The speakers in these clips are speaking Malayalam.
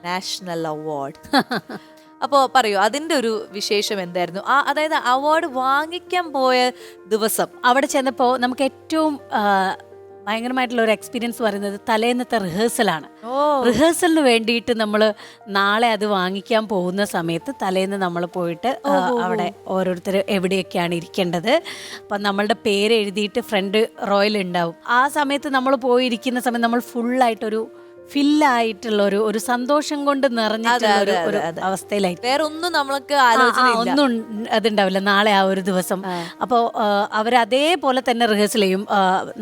National award. അപ്പോൾ പറയൂ, അതിന്റെ ഒരു വിശേഷം എന്തായിരുന്നു? അതായത് അവാർഡ് വാങ്ങിക്കാൻ പോയ ദിവസം അവിടെ ചെന്നപ്പോൾ നമുക്ക് ഏറ്റവും ഭയങ്കരമായിട്ടുള്ള ഒരു എക്സ്പീരിയൻസ് പറയുന്നത് തലേന്നത്തെ റിഹേഴ്സലാണ്. റിഹേഴ്സലിന് വേണ്ടിയിട്ട് നമ്മൾ നാളെ അത് വാങ്ങിക്കാൻ പോകുന്ന സമയത്ത് തലേന്ന് നമ്മൾ പോയിട്ട് അവിടെ ഓരോരുത്തർ എവിടെയൊക്കെയാണ് ഇരിക്കേണ്ടത്, അപ്പം നമ്മളുടെ പേര് എഴുതിയിട്ട് ഫ്രണ്ട് റോയിൽ ഉണ്ടാവും. ആ സമയത്ത് നമ്മൾ പോയിരിക്കുന്ന സമയത്ത് നമ്മൾ ഫുള്ളായിട്ടൊരു ഫില്ലായിട്ടുള്ള ഒരു സന്തോഷം കൊണ്ട് നിറഞ്ഞിട്ടുള്ള ഒരു അവസ്ഥയിലായി. വേറെ ഒന്നും നമ്മൾക്ക് ഒന്നും അതുണ്ടാവില്ല നാളെ ആ ഒരു ദിവസം. അപ്പോൾ അവരതേപോലെ തന്നെ റിഹേഴ്സൽ ചെയ്യും.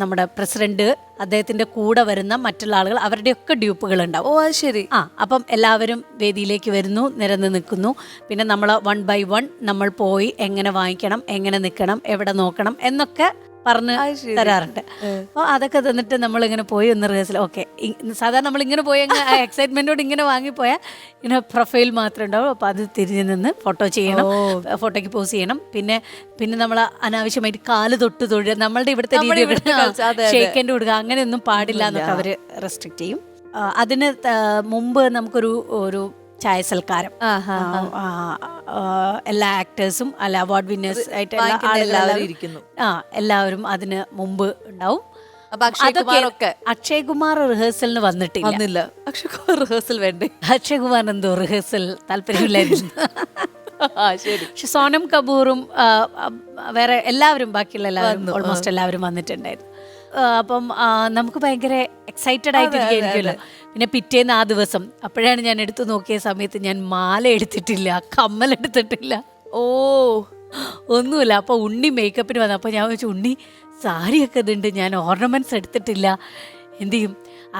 നമ്മുടെ പ്രസിഡന്റ്, അദ്ദേഹത്തിന്റെ കൂടെ വരുന്ന മറ്റുള്ള ആളുകൾ, അവരുടെയൊക്കെ ഡ്യൂപ്പുകൾ ഉണ്ടാവും. ഓ ശരി. അപ്പം എല്ലാവരും വേദിയിലേക്ക് വരുന്നു, നിരന്ന് നിൽക്കുന്നു. പിന്നെ നമ്മൾ 1 by 1 നമ്മൾ പോയി എങ്ങനെ വാങ്ങിക്കണം, എങ്ങനെ നിൽക്കണം, എവിടെ നോക്കണം എന്നൊക്കെ പറഞ്ഞ് തരാറുണ്ട്. അപ്പോൾ അതൊക്കെ തന്നിട്ട് നമ്മളിങ്ങനെ പോയി ഒന്ന് റിഹേഴ്സൽ. ഓക്കെ, സാധാരണ നമ്മളിങ്ങനെ പോയി ആ എക്സൈറ്റ്മെൻറ്റോട് ഇങ്ങനെ വാങ്ങിപ്പോയാൽ ഇങ്ങനെ പ്രൊഫൈൽ മാത്രമേ ഉണ്ടാവും. അപ്പോൾ അത് തിരിഞ്ഞ് നിന്ന് ഫോട്ടോ ചെയ്യണം, ഫോട്ടോയ്ക്ക് പോസ് ചെയ്യണം. പിന്നെ നമ്മൾ അനാവശ്യമായിട്ട് കാല് തൊട്ട് തൊഴുക, നമ്മളുടെ ഇവിടുത്തെ രീതി ഷേക്കൻഡ് കൊടുക്കുക, അങ്ങനെയൊന്നും പാടില്ല എന്നൊക്കെ അവർ റെസ്ട്രിക്റ്റ് ചെയ്യും. അതിന് മുമ്പ് നമുക്കൊരു ചായ സൽക്കാരം, എല്ലാ ആക്ടേഴ്സും അല്ല അവാർഡ് വിന്നേഴ്സ് ആയിട്ട് എല്ലാവരും അതിന് മുമ്പ് ഉണ്ടാവും. അക്ഷയ് കുമാർ റിഹേഴ്സലിന് വന്നിട്ടില്ല. അക്ഷയ് കുമാർ റിഹേഴ്സൽ വേണ്ടേ? അക്ഷയ് കുമാർ എന്തോ റിഹേഴ്സൽ താല്പര്യമില്ലായിരുന്നു. പക്ഷെ സോനം കപൂറും വേറെ എല്ലാവരും, ബാക്കിയുള്ള എല്ലാവരും, ഓൾമോസ്റ്റ് എല്ലാവരും വന്നിട്ടുണ്ടായിരുന്നു. അപ്പം നമുക്ക് ഭയങ്കര എക്സൈറ്റഡ് ആയിട്ടിരിക്കുമല്ലോ. പിന്നെ പിറ്റേന്ന് ആ ദിവസം അപ്പോഴാണ് ഞാൻ എടുത്തു നോക്കിയ സമയത്ത് ഞാൻ മാല എടുത്തിട്ടില്ല, കമ്മലെടുത്തിട്ടില്ല, ഒന്നുമില്ല. അപ്പോൾ ഉണ്ണി മേക്കപ്പിന് വന്നു. അപ്പോൾ ഞാൻ വെച്ചു, ഉണ്ണി സാരിയൊക്കെ ഇതുണ്ട്, ഞാൻ ഓർണമെന്റ്സ് എടുത്തിട്ടില്ല, എന്ത് ചെയ്യും?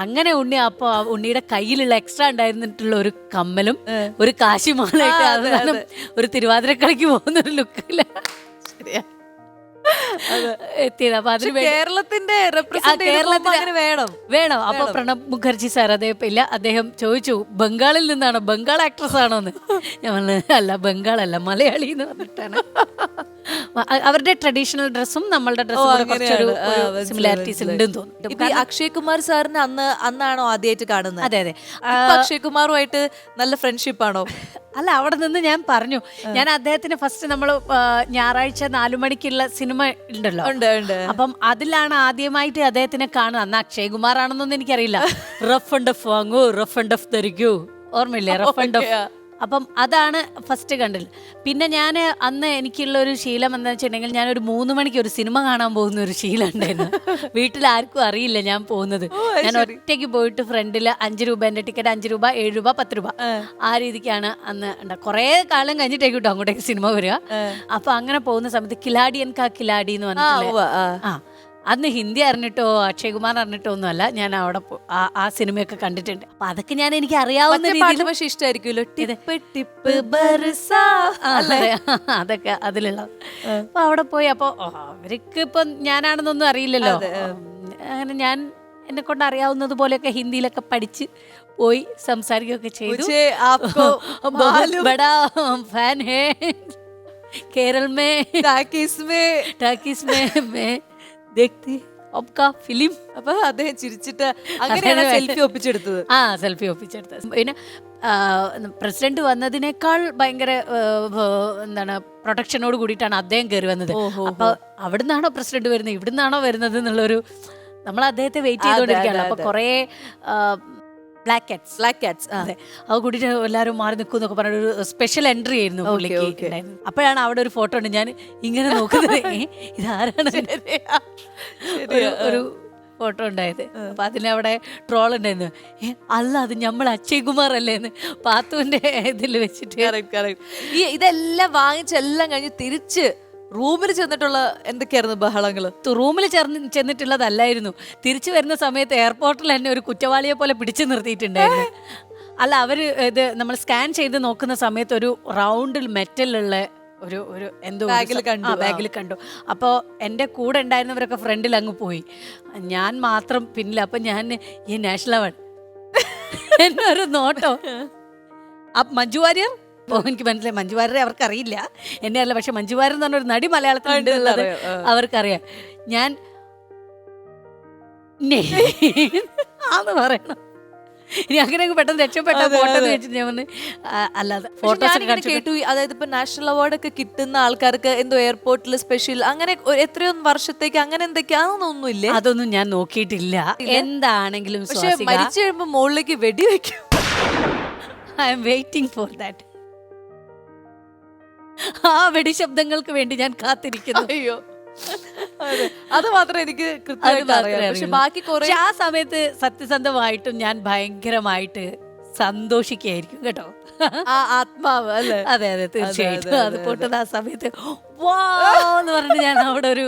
അങ്ങനെ അപ്പോൾ ഉണ്ണിയുടെ കയ്യിലുള്ള എക്സ്ട്രാ ഉണ്ടായിരുന്നിട്ടുള്ള ഒരു കമ്മലും ഒരു കാശിമാലയിട്ട് ഒരു തിരുവാതിരക്കളിക്ക് പോകുന്ന ഒരു ലുക്കില്ല എത്തിയത്. അപ്പൊ അതിന് കേരളത്തിന്റെ വേണം. അപ്പൊ പ്രണബ് മുഖർജി സാർ ഇല്ല, അദ്ദേഹം ചോദിച്ചു ബംഗാളിൽ നിന്നാണോ, ബംഗാൾ ആക്ട്രസ് ആണോന്ന്. ഞാൻ പറഞ്ഞത് അല്ല, ബംഗാളല്ല, മലയാളി എന്ന് പറഞ്ഞിട്ടാണ്. അവരുടെ ട്രഡീഷണൽ ഡ്രസ്സും നമ്മളുടെ ഡ്രസ്സും സിമിലാരിറ്റീസ് ഉണ്ടെന്ന് തോന്നുന്നു. അക്ഷയ് കുമാർ സാറിന് അന്നാണോ ആദ്യമായിട്ട് കാണുന്നത്? അതെ അതെ. അക്ഷയ് കുമാറുമായിട്ട് നല്ല ഫ്രണ്ട്ഷിപ്പ് ആണോ? അല്ല, അവിടെ നിന്ന് ഞാൻ പറഞ്ഞു, ഞാൻ അദ്ദേഹത്തിന് ഫസ്റ്റ് നമ്മൾ ഞായറാഴ്ച 4 മണിക്കുള്ള സിനിമ ഉണ്ടല്ലോ, അപ്പം അതിലാണ് ആദ്യമായിട്ട് അദ്ദേഹത്തിനെ കാണുന്നത്. അന്ന് അക്ഷയ് കുമാർ ആണെന്നൊന്നും എനിക്കറിയില്ല. റഫ് ആൻഡ് ടഫ് വാങ്ങൂ, റഫ് ആൻഡ് ടഫ് ധരിക്കൂ, ഓർമ്മയില്ലേ? Rough and tough. അപ്പം അതാണ് ഫസ്റ്റ് കണ്ടില്ല. പിന്നെ ഞാൻ അന്ന് എനിക്കുള്ള ഒരു ശീലം എന്താ വെച്ചിട്ടുണ്ടെങ്കിൽ, ഞാനൊരു 3 മണിക്ക് ഒരു സിനിമ കാണാൻ പോകുന്ന ഒരു ശീലം ഉണ്ടായിരുന്നു. വീട്ടിൽ ആർക്കും അറിയില്ല ഞാൻ പോകുന്നത്. ഞാൻ ഒറ്റയ്ക്ക് പോയിട്ട് ഫ്രണ്ടിൽ 5 രൂപ, എൻ്റെ ടിക്കറ്റ് 5 രൂപ, 7 രൂപ, 10 രൂപ, ആ രീതിക്കാണ് അന്ന് ഉണ്ടാകുക. കുറേ കാലം കഴിഞ്ഞിട്ടേക്ക് കിട്ടും അങ്ങോട്ടേക്ക് സിനിമ വരിക. അപ്പൊ അങ്ങനെ പോകുന്ന സമയത്ത് കിലാഡിയൻ കാ കിലാഡി എന്ന് പറഞ്ഞിട്ട്, അന്ന് ഹിന്ദി അറിഞ്ഞിട്ടോ അക്ഷയ് കുമാർ അറിഞ്ഞിട്ടോ ഒന്നുമല്ല, ഞാൻ അവിടെ ആ സിനിമയൊക്കെ കണ്ടിട്ടുണ്ട്. അപ്പൊ അതൊക്കെ എനിക്ക് അറിയാവുന്ന രീതിയിൽ. പക്ഷെ ഇഷ്ടമായിരിക്കുമല്ലോ അതൊക്കെ അതിലുള്ള. അപ്പൊ അവിടെ പോയി, അപ്പൊ അവർക്ക് ഇപ്പൊ ഞാനാണെന്നൊന്നും അറിയില്ലല്ലോ. അങ്ങനെ ഞാൻ എന്നെ കൊണ്ട് അറിയാവുന്നത് പോലെയൊക്കെ ഹിന്ദിയിലൊക്കെ പഠിച്ച് പോയി സംസാരിക്കുകയൊക്കെ ചെയ്തു. ബടാ ഫാൻ ഹേ കേരൾ മേ ടാക്കീസ് മേ देखती आपका ഫിലിം. അപ്പൊ അദ്ദേഹം ചിരിച്ചിട്ട് അങ്ങനെയാണ് സെൽഫി ഒപ്പിച്ചെടുത്തത്. സെൽഫി ഒപ്പിച്ചെടുത്തത്. പിന്നെ പ്രസിഡന്റ് വന്നതിനേക്കാൾ ഭയങ്കര എന്താണ് പ്രൊട്ടക്ഷനോട് കൂടിയിട്ടാണ് അദ്ദേഹം കയറി വന്നത്. അപ്പൊ അവിടുന്നാണോ പ്രസിഡന്റ് വരുന്നത്, ഇവിടുന്നാണോ വരുന്നത് എന്നുള്ളൊരു, നമ്മൾ അദ്ദേഹത്തെ വെയിറ്റ് ചെയ്തുകൊണ്ടിരിക്കുകയാണ്. അപ്പൊ കുറെ ബ്ലാക്ക് കാറ്റ്സ് അതെ, അത് കൂടിയിട്ട് എല്ലാവരും മാറി നിൽക്കും എന്നൊക്കെ പറഞ്ഞൊരു സ്പെഷ്യൽ എൻട്രി ആയിരുന്നു പുള്ളിക്ക്. അപ്പോഴാണ് അവിടെ ഒരു ഫോട്ടോ ഉണ്ട്, ഞാൻ ഇങ്ങനെ നോക്കുന്നത്, ഇതാരാണ് ഒരു ഫോട്ടോ ഉണ്ടായത്. അപ്പൊ അതിനവിടെ ട്രോൾ ഉണ്ടായിരുന്നു, അല്ല അത് നമ്മൾ അക്ഷയ് കുമാർ അല്ലേന്ന് പാത്തുവിന്റെ ഇതിൽ വെച്ചിട്ട്. ഇതെല്ലാം വാങ്ങിച്ചെല്ലാം കഴിഞ്ഞ് തിരിച്ച് റൂമിൽ ചെന്നിട്ടുള്ള എന്തൊക്കെയായിരുന്നു ബഹളങ്ങള്? റൂമിൽ ചെന്നിട്ടുള്ളതല്ലായിരുന്നു, തിരിച്ചു വരുന്ന സമയത്ത് എയർപോർട്ടിൽ തന്നെ ഒരു കുറ്റവാളിയെ പോലെ പിടിച്ചു നിർത്തിയിട്ടുണ്ടായിരുന്നു. അല്ല, അവര് ഇത് നമ്മൾ സ്കാൻ ചെയ്ത് നോക്കുന്ന സമയത്ത് ഒരു റൗണ്ടിൽ മെറ്റലുള്ള ഒരു എന്തോ ബാഗിൽ കണ്ടു. അപ്പോൾ എൻ്റെ കൂടെ ഉണ്ടായിരുന്നവരൊക്കെ ഫ്രണ്ടിൽ അങ്ങ് പോയി, ഞാൻ മാത്രം പിന്നിൽ. അപ്പം ഞാൻ ഈ നാഷണൽ അവാർഡ് എന്നൊരു നോട്ടോ. മഞ്ജു വാര്യർ, എനിക്ക് മനസ്സിലായി മഞ്ജു വാര്യരെ അവർക്കറിയില്ല, എന്നെ അല്ല. പക്ഷെ മഞ്ജു വാര്യർ എന്ന് പറഞ്ഞൊരു നടി മലയാളത്തിൽ ഉണ്ടെന്നുള്ളത് അവർക്കറിയാം. ഞാൻ ആന്ന് പറയണം, ഇനി അങ്ങനെ പെട്ടെന്ന് രക്ഷപ്പെട്ട ഫോട്ടോ വെച്ചിട്ട് ഞാൻ വന്ന് അല്ലാതെ ഫോട്ടോസ് കേട്ടു, അതായത് ഇപ്പൊ നാഷണൽ അവാർഡ് ഒക്കെ കിട്ടുന്ന ആൾക്കാർക്ക് എന്തോ എയർപോർട്ടിൽ സ്പെഷ്യൽ അങ്ങനെ എത്രയോ വർഷത്തേക്ക് അങ്ങനെ എന്തൊക്കെയാണെന്നൊന്നുമില്ലേ? അതൊന്നും ഞാൻ നോക്കിയിട്ടില്ല. എന്താണെങ്കിലും പക്ഷെ മരിച്ചു കഴിയുമ്പോ മുകളിലേക്ക് വെടിവെക്കും. I'm waiting for that. ആ വെടി ശബ്ദങ്ങൾക്ക് വേണ്ടി ഞാൻ കാത്തിരിക്കുന്നു. അയ്യോ, അത് മാത്രമേ എനിക്ക് കൃത്യമായിട്ട് അറിയാം. പക്ഷെ ബാക്കി കുറെ ആ സമയത്ത് സത്യസന്ധമായിട്ടും ഞാൻ ഭയങ്കരമായിട്ട് സന്തോഷിക്കായിരിക്കും കേട്ടോ. ആ ആത്മാവ് അല്ലേ? അതെ അതെ തീർച്ചയായിട്ടും. അത് പൊട്ടുന്ന ആ സമയത്ത് വാ എന്ന് പറഞ്ഞിട്ട് ഞാൻ അവിടെ ഒരു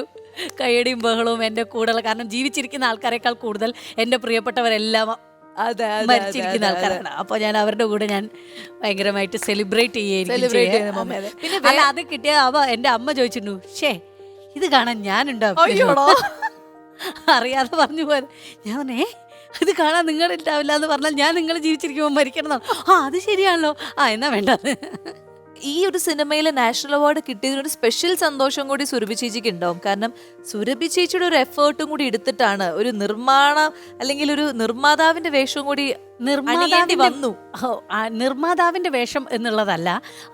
കയ്യടിയും ബഹളവും എൻ്റെ കൂടെയുള്ള, കാരണം ജീവിച്ചിരിക്കുന്ന ആൾക്കാരെക്കാൾ കൂടുതൽ എൻ്റെ പ്രിയപ്പെട്ടവരെല്ലാം മരിച്ചിരിക്കുന്ന ആൾക്കാരാണ്. അപ്പൊ ഞാൻ അവരുടെ കൂടെ ഞാൻ ഭയങ്കരമായിട്ട് സെലിബ്രേറ്റ് ചെയ്യുകയായിരിക്കും. പിന്നെ അത് കിട്ടിയ എന്റെ അമ്മ ചോദിച്ചിരുന്നു, ഷേ ഇത് കാണാൻ ഞാനുണ്ടാവും അറിയാതെ പറഞ്ഞു പോയത്. ഞാൻ പറഞ്ഞേ ഇത് കാണാൻ നിങ്ങളുണ്ടാവില്ല എന്ന് പറഞ്ഞാൽ ഞാൻ നിങ്ങൾ ജീവിച്ചിരിക്കുമ്പോൾ മരിക്കണം. അത് ശരിയാണല്ലോ, എന്നാ വേണ്ടത്. ഈ ഒരു സിനിമയിൽ നാഷണൽ അവാർഡ് കിട്ടിയതിനൊരു സ്പെഷ്യൽ സന്തോഷം കൂടി സുരഭി ചേച്ചിക്ക് ഉണ്ടാവും. കാരണം സുരഭി ചേച്ചിയുടെ ഒരു എഫേർട്ടും കൂടി എടുത്തിട്ടാണ് ഒരു അല്ലെങ്കിൽ ഒരു നിർമ്മാതാവിന്റെ വേഷവും കൂടി വന്നു. നിർമ്മാതാവിന്റെ വേഷം എന്നുള്ളതല്ല,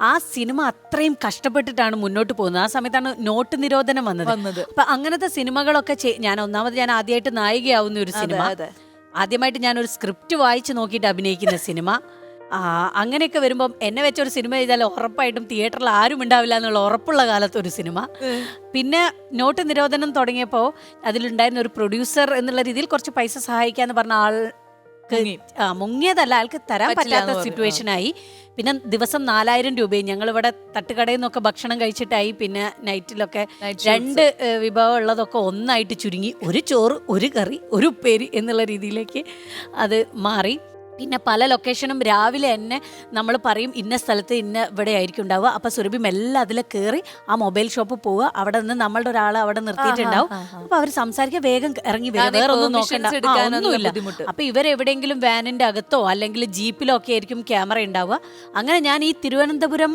ആ സിനിമ അത്രയും കഷ്ടപ്പെട്ടിട്ടാണ് മുന്നോട്ട് പോകുന്നത്. ആ സമയത്താണ് നോട്ട് നിരോധനം വന്നത്. അപ്പൊ അങ്ങനത്തെ സിനിമകളൊക്കെ ഞാൻ ആദ്യമായിട്ട് നായികയാവുന്ന ഒരു സിനിമ, ആദ്യമായിട്ട് ഞാനൊരു സ്ക്രിപ്റ്റ് വായിച്ച് നോക്കിയിട്ട് അഭിനയിക്കുന്ന സിനിമ, അങ്ങനെയൊക്കെ വരുമ്പം എന്നെ വെച്ചൊരു സിനിമ ചെയ്താൽ ഉറപ്പായിട്ടും തിയേറ്ററിൽ ആരും ഉണ്ടാവില്ല എന്നുള്ള ഉറപ്പുള്ള കാലത്ത് ഒരു സിനിമ. പിന്നെ നോട്ട് നിരോധനം തുടങ്ങിയപ്പോൾ അതിലുണ്ടായിരുന്ന ഒരു പ്രൊഡ്യൂസർ എന്നുള്ള രീതിയിൽ കുറച്ച് പൈസ സഹായിക്കാന്ന് പറഞ്ഞ ആൾക്ക് മുങ്ങിയതല്ല, ആൾക്ക് തരാൻ പറ്റാത്ത സിറ്റുവേഷനായി. പിന്നെ ദിവസം 4000 രൂപയും ഞങ്ങളിവിടെ തട്ടുകടയിൽ നിന്നൊക്കെ ഭക്ഷണം കഴിച്ചിട്ടായി. പിന്നെ നൈറ്റിലൊക്കെ 2 വിഭവം ഉള്ളതൊക്കെ ഒന്നായിട്ട് ചുരുങ്ങി, ഒരു ചോറ് ഒരു കറി ഒരു ഉപ്പേരി എന്നുള്ള രീതിയിലേക്ക് അത് മാറി. പിന്നെ പല ലൊക്കേഷനും രാവിലെ തന്നെ നമ്മൾ പറയും ഇന്ന സ്ഥലത്ത് ഇന്ന ഇവിടെ ആയിരിക്കും ഉണ്ടാവുക. അപ്പോൾ സുരഭി മെല്ലെ അതിൽ കയറി ആ മൊബൈൽ ഷോപ്പ് പോവുക, അവിടെ നിന്ന് നമ്മളുടെ ഒരാളെ അവിടെ നിർത്തിയിട്ടുണ്ടാവും. അപ്പോൾ അവർ സംസാരിക്കുക, വേഗം ഇറങ്ങി വരിക, വേറെ ഒന്നും നോക്കണ്ട, ഒന്നുമില്ല. അപ്പോൾ ഇവരെവിടെയെങ്കിലും വാനിൻ്റെ അകത്തോ അല്ലെങ്കിൽ ജീപ്പിലോ ഒക്കെ ആയിരിക്കും ക്യാമറ ഉണ്ടാവുക. അങ്ങനെ ഞാൻ ഈ തിരുവനന്തപുരം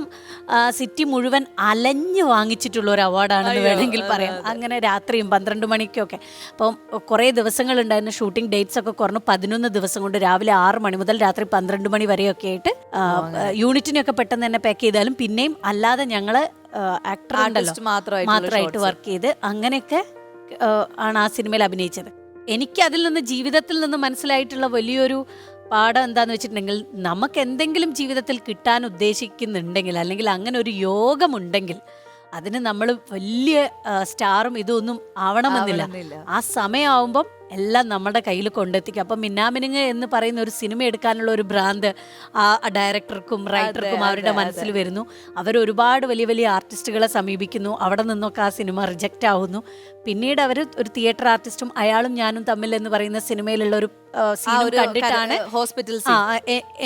സിറ്റി മുഴുവൻ അലഞ്ഞു വാങ്ങിച്ചിട്ടുള്ള ഒരു അവാർഡാണെന്ന് വേണമെങ്കിൽ പറയാം. അങ്ങനെ രാത്രിയും 12 മണിക്കൊക്കെ. അപ്പം കുറേ ദിവസങ്ങളുണ്ടായിരുന്ന ഷൂട്ടിംഗ് ഡേറ്റ്സ് ഒക്കെ കുറഞ്ഞു 11 ദിവസം കൊണ്ട് രാവിലെ 6 മണി മുതൽ രാത്രി 12 മണി വരെയൊക്കെ ആയിട്ട് യൂണിറ്റിനൊക്കെ പെട്ടെന്ന് തന്നെ പാക്ക് ചെയ്താലും പിന്നെയും അല്ലാതെ ഞങ്ങള് ആക്ടർ മാത്രമായിട്ട് വർക്ക് ചെയ്ത് അങ്ങനെയൊക്കെ ആണ് ആ സിനിമയിൽ അഭിനയിച്ചത്. എനിക്ക് അതിൽ നിന്ന് ജീവിതത്തിൽ നിന്ന് മനസ്സിലായിട്ടുള്ള വലിയൊരു പാഠം എന്താന്ന് വെച്ചിട്ടുണ്ടെങ്കിൽ, നമുക്ക് എന്തെങ്കിലും ജീവിതത്തിൽ കിട്ടാൻ ഉദ്ദേശിക്കുന്നുണ്ടെങ്കിൽ അല്ലെങ്കിൽ അങ്ങനെ ഒരു യോഗമുണ്ടെങ്കിൽ അതിന് നമ്മൾ വലിയ സ്റ്റാറും ഇതൊന്നും ആവണമെന്നില്ല. ആ സമയമാവുമ്പം എല്ലാം നമ്മുടെ കയ്യിൽ കൊണ്ടെത്തിക്കും. അപ്പം മിന്നാമിനുങ്ങ് എന്ന് പറയുന്ന ഒരു സിനിമ എടുക്കാനുള്ള ഒരു ഭ്രാന്ത് ആ ഡയറക്ടർക്കും റൈറ്റർക്കും അവരുടെ മനസ്സിൽ വരുന്നു. അവരൊരുപാട് വലിയ വലിയ ആർട്ടിസ്റ്റുകളെ സമീപിക്കുന്നു, അവിടെ നിന്നൊക്കെ ആ സിനിമ റിജക്റ്റ് ആവുന്നു. പിന്നീട് അവർ ഒരു തിയേറ്റർ ആർട്ടിസ്റ്റും അയാളും ഞാനും തമ്മിൽ എന്ന് പറയുന്ന സിനിമയിലുള്ള ഒരു സീൻ കണ്ടിട്ടാണ് ഹോസ്പിറ്റൽ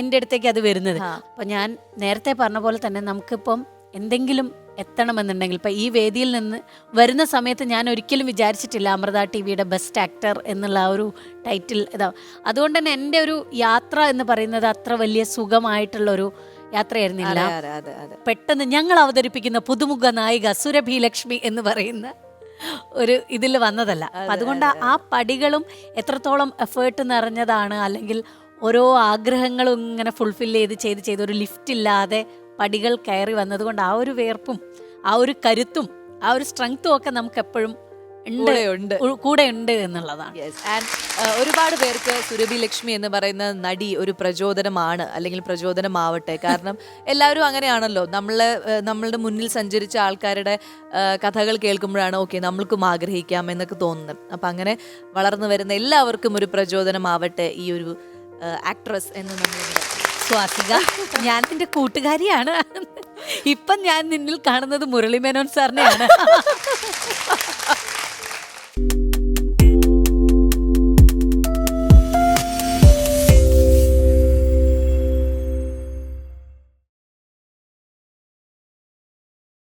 എൻ്റെ അടുത്തേക്ക് അത് വരുന്നത്. അപ്പം ഞാൻ നേരത്തെ പറഞ്ഞ പോലെ തന്നെ നമുക്കിപ്പം എന്തെങ്കിലും എത്തണമെന്നുണ്ടെങ്കിൽ ഇപ്പം ഈ വേദിയിൽ നിന്ന് വരുന്ന സമയത്ത് ഞാൻ ഒരിക്കലും വിചാരിച്ചിട്ടില്ല അമൃത ടിവിയുടെ ബെസ്റ്റ് ആക്ടർ എന്നുള്ള ആ ഒരു ടൈറ്റിൽ ഇതാ. അതുകൊണ്ട് തന്നെ എൻ്റെ ഒരു യാത്ര എന്ന് പറയുന്നത് അത്ര വലിയ സുഖമായിട്ടുള്ളൊരു യാത്രയായിരുന്നില്ല. പെട്ടെന്ന് ഞങ്ങൾ അവതരിപ്പിക്കുന്ന പുതുമുഖ നായിക സുരഭി ലക്ഷ്മി എന്ന് പറയുന്ന ഒരു ഇതിൽ വന്നതല്ല. അതുകൊണ്ട് ആ പടികളും എത്രത്തോളം എഫേർട്ട് നിറഞ്ഞതാണ്, അല്ലെങ്കിൽ ഓരോ ആഗ്രഹങ്ങളും ഇങ്ങനെ ഫുൾഫിൽ ചെയ്ത് ഒരു ലിഫ്റ്റ് ഇല്ലാതെ പടികൾ കയറി വന്നതുകൊണ്ട് ആ ഒരു വേർപ്പും ആ ഒരു കരുത്തും ആ ഒരു സ്ട്രെങ്ത്തും ഒക്കെ നമുക്ക് എപ്പോഴും കൂടെ ഉണ്ട് എന്നുള്ളതാണ്. ഒരുപാട് പേർക്ക് സുരഭി ലക്ഷ്മി എന്ന് പറയുന്ന നടി ഒരു പ്രചോദനമാണ്, അല്ലെങ്കിൽ പ്രചോദനമാവട്ടെ. കാരണം എല്ലാവരും അങ്ങനെയാണല്ലോ, നമ്മളുടെ മുന്നിൽ സഞ്ചരിച്ച ആൾക്കാരുടെ കഥകൾ കേൾക്കുമ്പോഴാണ് ഓക്കെ നമ്മൾക്കും ആഗ്രഹിക്കാം എന്നൊക്കെ തോന്നുന്നത്. അപ്പം അങ്ങനെ വളർന്നു വരുന്ന എല്ലാവർക്കും ഒരു പ്രചോദനമാവട്ടെ ഈ ഒരു ആക്ട്രസ് എന്ന് നമ്മൾ. സ്വാസിക, ഞാൻ നിന്റെ കൂട്ടുകാരിയാണ്. ഇപ്പം ഞാൻ നിന്നിൽ കാണുന്നത് മുരളി മേനോൻ സാറിനെയാണ്.